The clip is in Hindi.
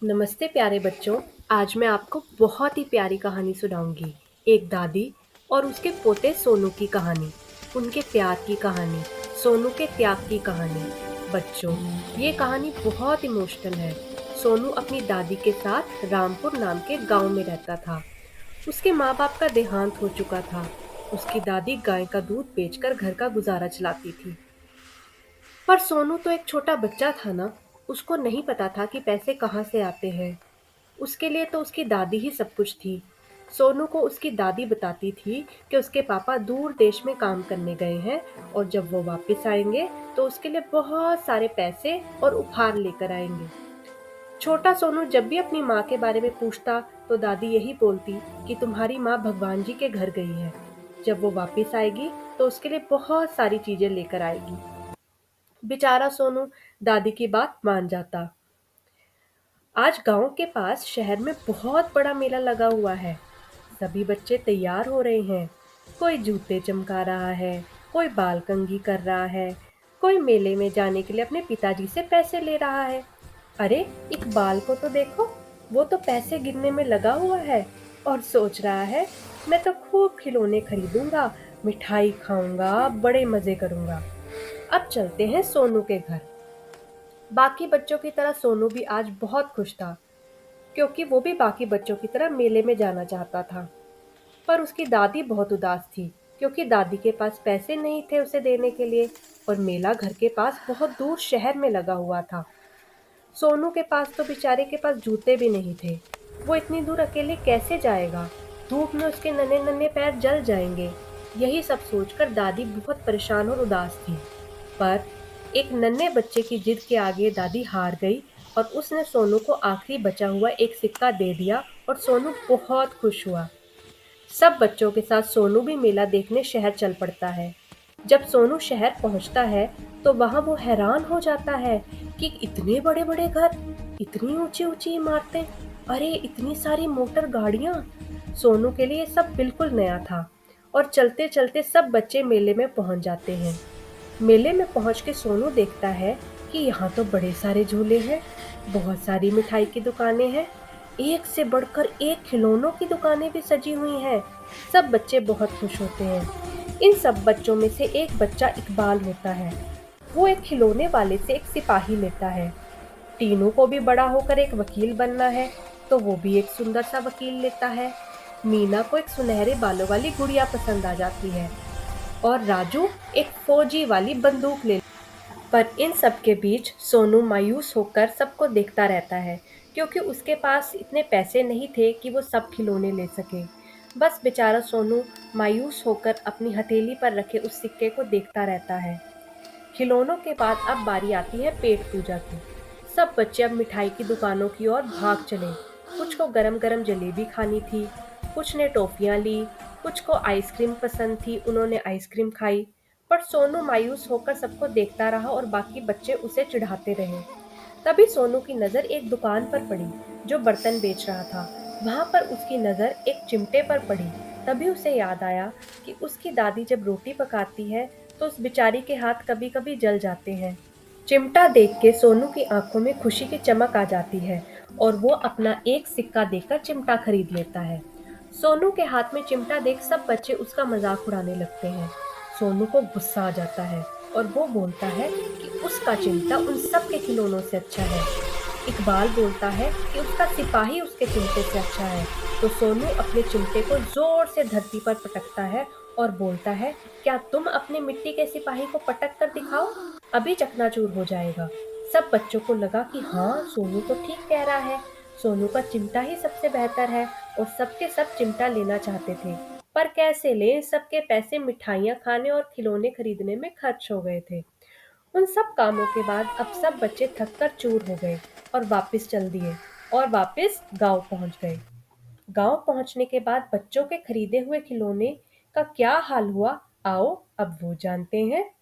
नमस्ते प्यारे बच्चों। आज मैं आपको बहुत ही प्यारी कहानी सुनाऊंगी। एक दादी और उसके पोते सोनू की कहानी, उनके प्यार की कहानी, सोनू के त्याग की कहानी। बच्चों, ये कहानी बहुत इमोशनल है। सोनू अपनी दादी के साथ रामपुर नाम के गांव में रहता था। उसके माँ बाप का देहांत हो चुका था। उसकी दादी गाय का दूध बेचकर घर का गुजारा चलाती थी। पर सोनू तो एक छोटा बच्चा था ना, उसको नहीं पता था कि पैसे कहाँ से आते हैं। उसके लिए तो उसकी दादी ही सब कुछ थी। सोनू को उसकी दादी बताती थी कि उसके पापा दूर देश में काम करने गए हैं और जब वो वापस आएंगे तो उसके लिए बहुत सारे पैसे और उपहार लेकर आएंगे। छोटा सोनू जब भी अपनी माँ के बारे में पूछता तो दादी यही बोलती कि तुम्हारी माँ भगवान जी के घर गई है। जब वो वापस आएगी तो उसके लिए बहुत सारी चीजें लेकर आएगी। बेचारा सोनू दादी की बात मान जाता। आज गांव के पास शहर में बहुत बड़ा मेला लगा हुआ है। सभी बच्चे तैयार हो रहे हैं। कोई जूते चमका रहा है, कोई बाल कंघी कर रहा है, कोई मेले में जाने के लिए अपने पिताजी से पैसे ले रहा है। अरे, इकबाल को तो देखो, वो तो पैसे गिनने में लगा हुआ है और सोच रहा है मैं तो खूब खिलौने खरीदूंगा, मिठाई खाऊंगा, बड़े मजे करूंगा। अब चलते हैं सोनू के घर। बाकी बच्चों की तरह सोनू भी आज बहुत खुश था, क्योंकि वो भी बाकी बच्चों की तरह मेले में जाना चाहता था। पर उसकी दादी बहुत उदास थी, क्योंकि दादी के पास पैसे नहीं थे उसे देने के लिए और मेला घर के पास बहुत दूर शहर में लगा हुआ था। सोनू के पास तो बेचारे के पास जूते भी नहीं थे। वो इतनी दूर अकेले कैसे जाएगा? धूप में उसके नन्हे नन्हे पैर जल जाएंगे। यही सब सोचकर दादी बहुत परेशान और उदास थी। पर एक नन्हे बच्चे की जिद के आगे दादी हार गई और उसने सोनू को आखिरी बचा हुआ एक सिक्का दे दिया और सोनू बहुत खुश हुआ। सब बच्चों के साथ सोनू भी मेला देखने शहर चल पड़ता है। जब सोनू शहर पहुंचता है तो वहां वो हैरान हो जाता है कि इतने बड़े बड़े घर, इतनी ऊंची ऊंची इमारतें, अरे इतनी सारी मोटर गाड़ियां। सोनू के लिए सब बिल्कुल नया था और चलते चलते सब बच्चे मेले में पहुंच जाते हैं। मेले में पहुंच के सोनू देखता है कि यहाँ तो बड़े सारे झूले हैं, बहुत सारी मिठाई की दुकानें हैं, एक से बढ़कर एक खिलौनों की दुकानें भी सजी हुई हैं। सब बच्चे बहुत खुश होते हैं। इन सब बच्चों में से एक बच्चा इकबाल होता है। वो एक खिलौने वाले से एक सिपाही लेता है। टीनू को भी बड़ा होकर एक वकील बनना है, तो वो भी एक सुंदर सा वकील लेता है। मीना को एक सुनहरे बालों वाली गुड़िया पसंद आ जाती है और राजू एक फौजी वाली बंदूक ले। पर इन सब के बीच सोनू मायूस होकर सबको देखता रहता है, क्योंकि उसके पास इतने पैसे नहीं थे कि वो सब खिलौने ले सके। बस बेचारा सोनू मायूस होकर अपनी हथेली पर रखे उस सिक्के को देखता रहता है। खिलौनों के बाद अब बारी आती है पेट पूजा की। सब बच्चे अब मिठाई की दुकानों की ओर भाग चले। कुछ को गरम गरम जलेबी खानी थी, कुछ ने टॉफियां ली, कुछ को आइसक्रीम पसंद थी, उन्होंने आइसक्रीम खाई। पर सोनू मायूस होकर सबको देखता रहा और बाकी बच्चे उसे चिढ़ाते रहे। तभी सोनू की नजर एक दुकान पर पड़ी जो बर्तन बेच रहा था। वहां पर उसकी नजर एक चिमटे पर पड़ी। तभी उसे याद आया कि उसकी दादी जब रोटी पकाती है तो उस बेचारी के हाथ कभी कभी जल जाते हैं। चिमटा देख के सोनू की आंखों में खुशी की चमक आ जाती है और वो अपना एक सिक्का देकर चिमटा खरीद लेता है। सोनू के हाथ में चिमटा देख सब बच्चे उसका मजाक उड़ाने लगते हैं। सोनू को गुस्सा आ जाता है और वो बोलता है कि उसका चिमटा उन सब के खिलौनों से अच्छा है। इकबाल बोलता है कि उसका सिपाही उसके चिमटे से अच्छा है। तो सोनू अपने चिमटे को जोर से धरती पर पटकता है और बोलता है, क्या तुम अपने मिट्टी के सिपाही को पटक कर दिखाओ, अभी चकनाचूर हो जाएगा। सब बच्चों को लगा कि हाँ, सोनू तो ठीक कह रहा है। सोनू का चिमटा ही सबसे बेहतर है और सबके सब चिमटा लेना चाहते थे। पर कैसे लें, सबके पैसे मिठाइयाँ खाने और खिलौने खरीदने में खर्च हो गए थे। उन सब कामों के बाद अब सब बच्चे थक कर चूर हो गए और वापस चल दिए और वापस गांव पहुंच गए। गांव पहुंचने के बाद बच्चों के खरीदे हुए खिलौने का क्या हाल हुआ, आओ अब वो जानते हैं।